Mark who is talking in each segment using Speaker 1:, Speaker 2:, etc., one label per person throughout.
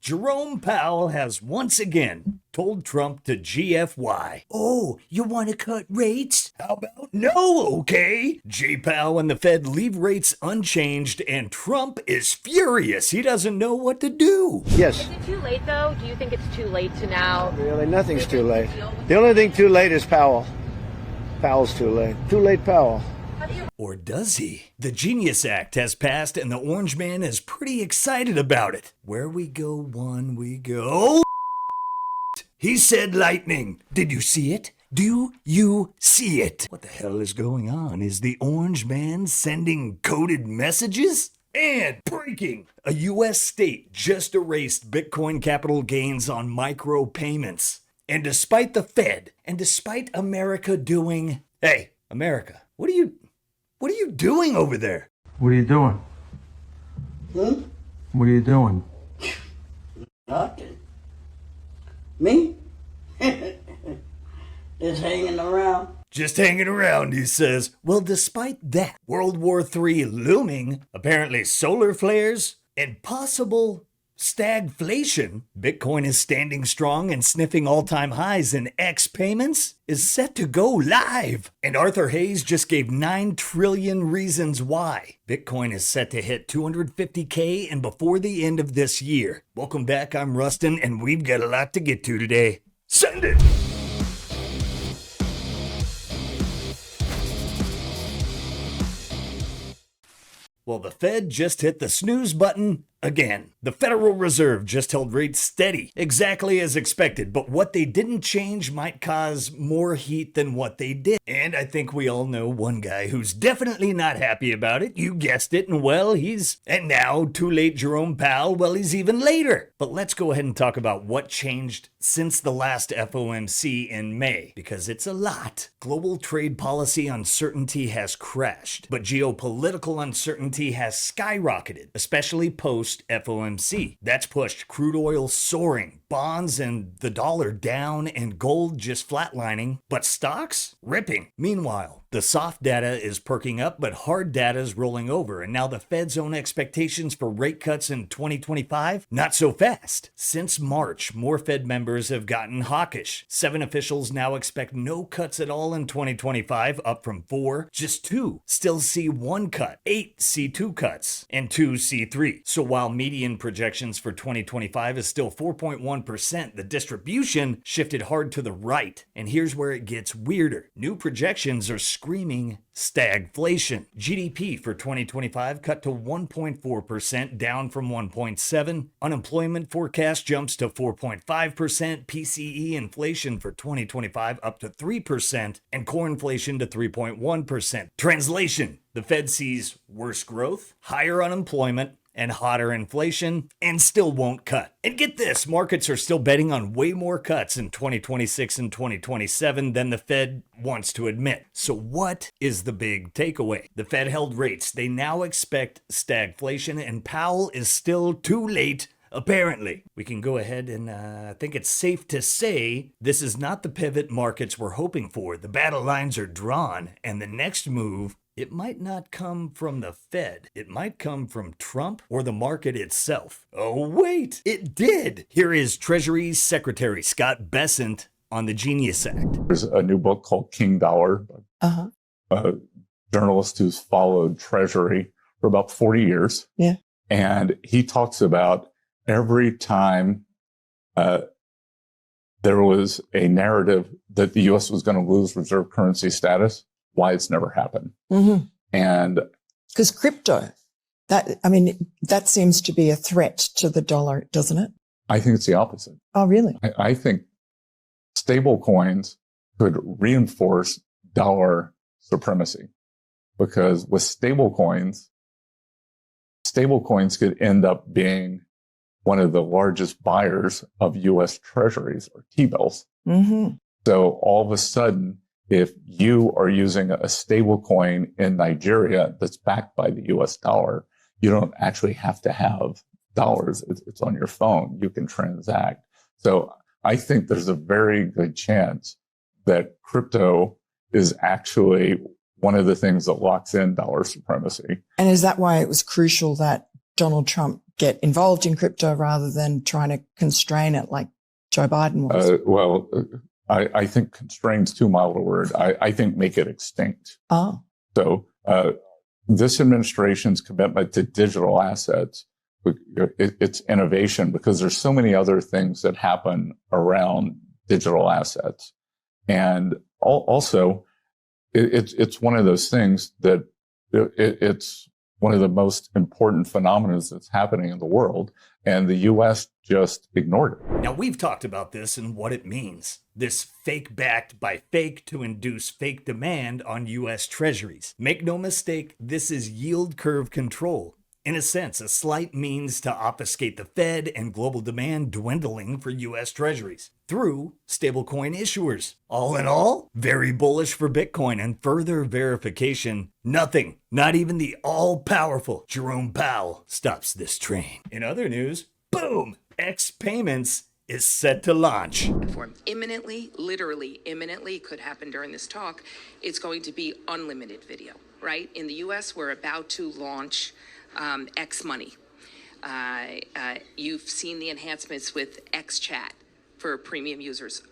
Speaker 1: Jerome Powell has once again told Trump to GFY. Oh, you want to cut rates? How about no, okay? J. Powell and the Fed leave rates unchanged, and Trump is furious. He doesn't know what to do.
Speaker 2: Yes.
Speaker 3: Is it too late, though? Do you think it's too late to now?
Speaker 2: Really, nothing's too late. The only thing too late is Powell. Powell's too late. Too late, Powell.
Speaker 1: Or does he? The Genius Act has passed, and the Orange Man is pretty excited about it. Where we go, one we go. Oh, he said lightning. Did you see it? Do you see it? What the hell is going on? Is the Orange Man sending coded messages? And breaking! A U.S. state just erased Bitcoin capital gains on micropayments. And despite the Fed, and despite America doing... Hey, America, what are you doing over there?
Speaker 4: What are you doing? What are you doing?
Speaker 5: Nothing. Me? Just hanging around.
Speaker 1: Just hanging around, he says. Well, despite that, World War III looming, apparently solar flares, and possible stagflation, Bitcoin is standing strong and sniffing all-time highs, and X payments is set to go live. And Arthur Hayes just gave 9 trillion reasons why Bitcoin is set to hit 250K and before the end of this year. Welcome back, I'm Rustin, and we've got a lot to get to today. Send it! Well, the Fed just hit the snooze button again. The Federal Reserve just held rates steady, exactly as expected, but what they didn't change might cause more heat than what they did. And I think we all know one guy who's definitely not happy about it. You guessed it, and well, and now, too late Jerome Powell, well, he's even later. But let's go ahead and talk about what changed since the last FOMC in May, because it's a lot. Global trade policy uncertainty has crashed, but geopolitical uncertainty has skyrocketed, especially post FOMC. That's pushed crude oil soaring, bonds and the dollar down, and gold just flatlining, but stocks ripping. Meanwhile, the soft data is perking up, but hard data is rolling over, and now the Fed's own expectations for rate cuts in 2025? Not so fast. Since March, more Fed members have gotten hawkish. 7 officials now expect no cuts at all in 2025, up from 4. Just 2 still see 1 cut. 8 see 2 cuts, and 2 see 3. So while median projections for 2025 is still 4.1%, the distribution shifted hard to the right. And here's where it gets weirder. New projections are screaming stagflation. GDP for 2025 cut to 1.4%, down from 1.7. Unemployment forecast jumps to 4.5%. PCE inflation for 2025 up to 3%, and core inflation to 3.1%. Translation: the Fed sees worse growth, higher unemployment, and hotter inflation, and still won't cut. And get this, markets are still betting on way more cuts in 2026 and 2027 than the Fed wants to admit. So what is the big takeaway? The Fed held rates. They now expect stagflation, and Powell is still too late, apparently. We can go ahead and I think it's safe to say this is not the pivot markets were hoping for. The battle lines are drawn, and the next move, it might not come from the Fed. It might come from Trump or the market itself. Oh, wait, it did. Here is Treasury Secretary Scott Bessent on the Genius Act.
Speaker 6: There's a new book called King Dollar, a journalist who's followed Treasury for about 40 years.
Speaker 7: Yeah.
Speaker 6: And he talks about every time there was a narrative that the U.S. was going to lose reserve currency status, why it's never happened.
Speaker 7: Mm-hmm.
Speaker 6: And
Speaker 7: because crypto, that seems to be a threat to the dollar, doesn't it?
Speaker 6: I think it's the opposite.
Speaker 7: Oh, really?
Speaker 6: I think stable coins could reinforce dollar supremacy, because with stable coins could end up being one of the largest buyers of U.S. treasuries or T-bills.
Speaker 7: Mm-hmm.
Speaker 6: So all of a sudden, if you are using a stable coin in Nigeria that's backed by the US dollar, you don't actually have to have dollars. It's on your phone. You can transact. So I think there's a very good chance that crypto is actually one of the things that locks in dollar supremacy.
Speaker 7: And is that why it was crucial that Donald Trump get involved in crypto rather than trying to constrain it like Joe Biden was?
Speaker 6: I think constrain's too mild a word. I think make it extinct.
Speaker 7: Oh,
Speaker 6: So this administration's commitment to digital assets, it's innovation because there's so many other things that happen around digital assets. And also, it's one of those things that it's one of the most important phenomena that's happening in the world. And the U.S. just ignored it.
Speaker 1: Now, we've talked about this and what it means. This fake backed by fake to induce fake demand on U.S. treasuries. Make no mistake, this is yield curve control. In a sense, a slight means to obfuscate the Fed and global demand dwindling for U.S. treasuries through stablecoin issuers. All in all, very bullish for Bitcoin, and further verification, nothing, not even the all-powerful Jerome Powell, stops this train. In other news, boom, X Payments is set to launch.
Speaker 4: Platform imminently, literally imminently, could happen during this talk. It's going to be unlimited video, right? In the U.S., we're about to launch X Money. You've seen the enhancements with X Chat for premium users,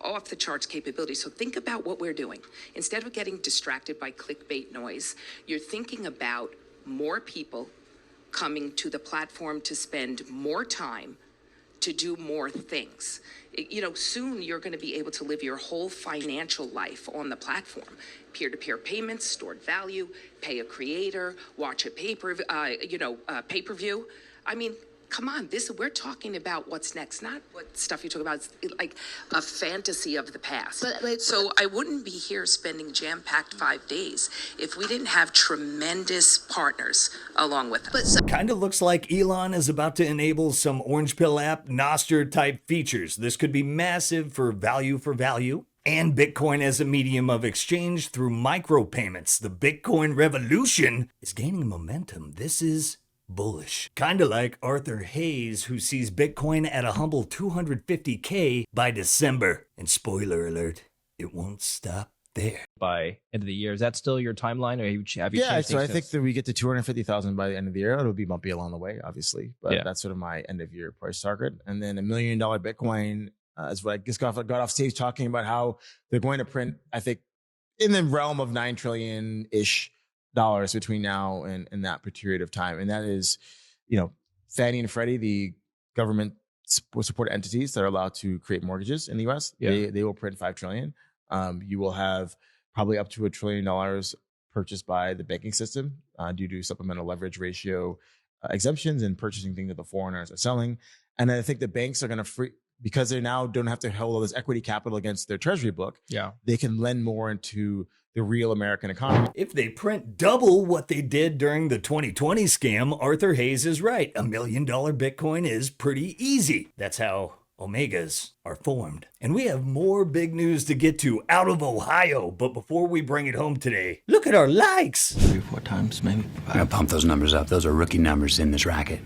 Speaker 4: off the charts capability. So think about what we're doing. Instead of getting distracted by clickbait noise, you're thinking about more people coming to the platform to spend more time to do more things. Soon you're going to be able to live your whole financial life on the platform. Peer-to-peer payments, stored value, pay a creator, watch a pay-per-view. I mean, come on, we're talking about what's next, not what stuff you talk about. It's like a fantasy of the past. So I wouldn't be here spending jam-packed 5 days if we didn't have tremendous partners along with us.
Speaker 1: Kind of looks like Elon is about to enable some Orange Pill app Nostr type features. This could be massive for value and Bitcoin as a medium of exchange through micropayments. The Bitcoin revolution is gaining momentum. This is bullish. Kinda like Arthur Hayes, who sees Bitcoin at a humble 250K by December. And spoiler alert, it won't stop there.
Speaker 8: By end of the year. Is that still your timeline, or have you
Speaker 9: Yeah,
Speaker 8: changed
Speaker 9: so I
Speaker 8: things
Speaker 9: think
Speaker 8: since?
Speaker 9: that we get to 250,000 by the end of the year. It'll be bumpy along the way, obviously, but
Speaker 8: Yeah.
Speaker 9: that's sort of my end of year price target. And then $1 million Bitcoin is what I just got off stage talking about how they're going to print, I think, in the realm of $9 trillion-ish between now and that period of time. And that is, Fannie and Freddie, the government support entities that are allowed to create mortgages in the US.
Speaker 8: Yeah.
Speaker 9: They will print $5 trillion. You will have probably up to $1 trillion purchased by the banking system due to supplemental leverage ratio exemptions and purchasing things that the foreigners are selling. And I think the banks are going to because they now don't have to hold all this equity capital against their treasury book.
Speaker 8: Yeah.
Speaker 9: They can lend more into the real American economy.
Speaker 1: If they print double what they did during the 2020 scam, Arthur Hayes is right. $1 million Bitcoin is pretty easy. That's how Omegas are formed. And we have more big news to get to out of Ohio. But before we bring it home today, look at our likes.
Speaker 10: 3 or 4 times, maybe. I gotta pump those numbers up. Those are rookie numbers in this racket.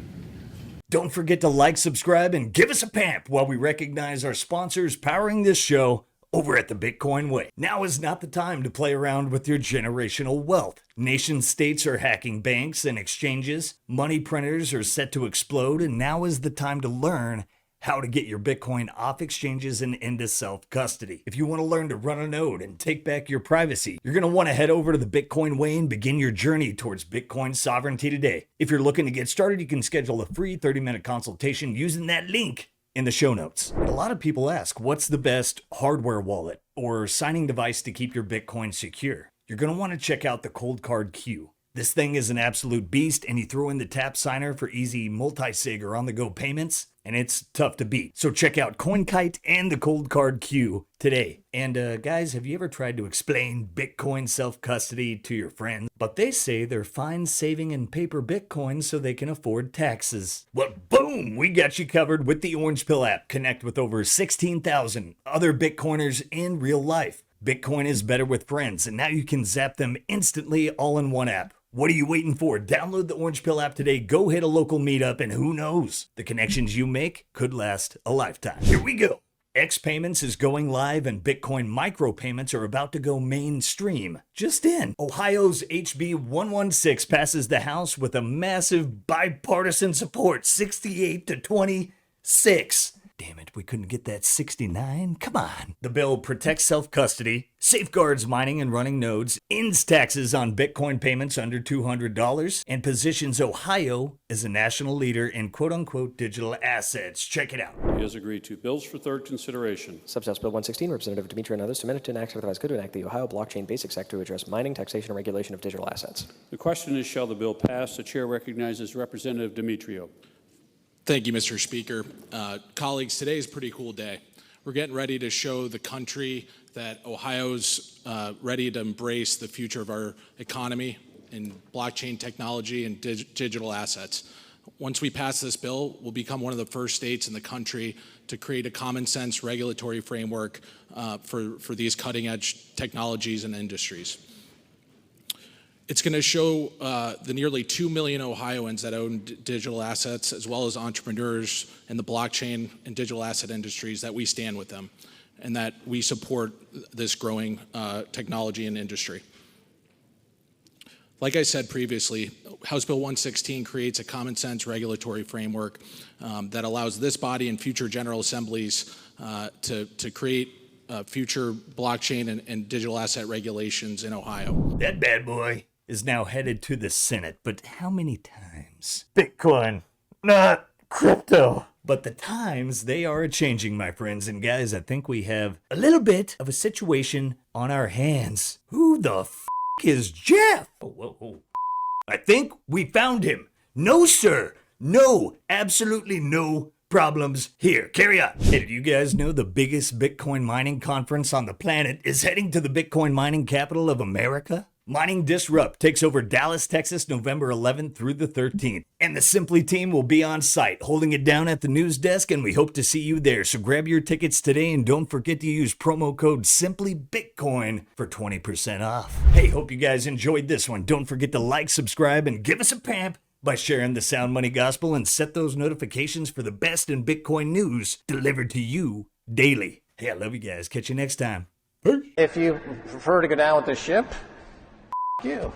Speaker 1: Don't forget to like, subscribe, and give us a pamp while we recognize our sponsors powering this show over at the Bitcoin Way. Now is not the time to play around with your generational wealth. Nation states are hacking banks and exchanges. Money printers are set to explode, and now is the time to learn how to get your Bitcoin off exchanges and into self-custody. If you want to learn to run a node and take back your privacy, you're going to want to head over to the Bitcoin Way and begin your journey towards Bitcoin sovereignty today. If you're looking to get started, you can schedule a free 30-minute consultation using that link in the show notes. A lot of people ask, what's the best hardware wallet or signing device to keep your Bitcoin secure? You're going to want to check out the Coldcard Q. This thing is an absolute beast, and you throw in the tap signer for easy multi-sig or on-the-go payments, and it's tough to beat. So check out CoinKite and the Coldcard Q today. And guys, have you ever tried to explain Bitcoin self-custody to your friends? But they say they're fine saving in paper Bitcoin so they can afford taxes. Well, boom, we got you covered with the Orange Pill app. Connect with over 16,000 other Bitcoiners in real life. Bitcoin is better with friends, and now you can zap them instantly all in one app. What are you waiting for? Download the Orange Pill app today, go hit a local meetup, and who knows? The connections you make could last a lifetime. Here we go. X Payments is going live and Bitcoin micropayments are about to go mainstream. Just in, Ohio's HB 116 passes the House with a massive bipartisan support, 68 to 26. Damn it, we couldn't get that 69? Come on. The bill protects self-custody, safeguards mining and running nodes, ends taxes on Bitcoin payments under $200, and positions Ohio as a national leader in quote-unquote digital assets. Check it out.
Speaker 11: He has agreed to. Bills for third consideration.
Speaker 12: Subs Bill 116, Representative Dimitri and others to amend to enact otherwise good to enact the Ohio Blockchain Basics Act to address mining, taxation, and regulation of digital assets.
Speaker 11: The question is, shall the bill pass? The chair recognizes Representative Dimitrio.
Speaker 13: Thank you, Mr. Speaker. Colleagues, today is a pretty cool day. We're getting ready to show the country that Ohio's ready to embrace the future of our economy in blockchain technology and digital assets. Once we pass this bill, we'll become one of the first states in the country to create a common sense regulatory framework for these cutting edge technologies and industries. It's going to show the nearly 2 million Ohioans that own digital assets, as well as entrepreneurs in the blockchain and digital asset industries, that we stand with them and that we support this growing technology and industry. Like I said previously, House Bill 116 creates a common sense regulatory framework that allows this body and future General Assemblies to create future blockchain and digital asset regulations in Ohio.
Speaker 1: That bad boy is now headed to the Senate, but how many times? Bitcoin, not crypto. But the times, they are changing, my friends. And guys, I think we have a little bit of a situation on our hands. Who the f*** is Jeff? Oh. I think we found him. No, sir. No, absolutely no problems here. Carry on. Hey, did you guys know the biggest Bitcoin mining conference on the planet is heading to the Bitcoin mining capital of America? Mining Disrupt takes over Dallas, Texas, November 11th through the 13th. And the Simply team will be on site, holding it down at the news desk, and we hope to see you there. So grab your tickets today and don't forget to use promo code SimplyBitcoin for 20% off. Hey, hope you guys enjoyed this one. Don't forget to like, subscribe, and give us a pamp by sharing the Sound Money Gospel and set those notifications for the best in Bitcoin news delivered to you daily. Hey, I love you guys. Catch you next time.
Speaker 2: If you prefer to go down with the ship, you.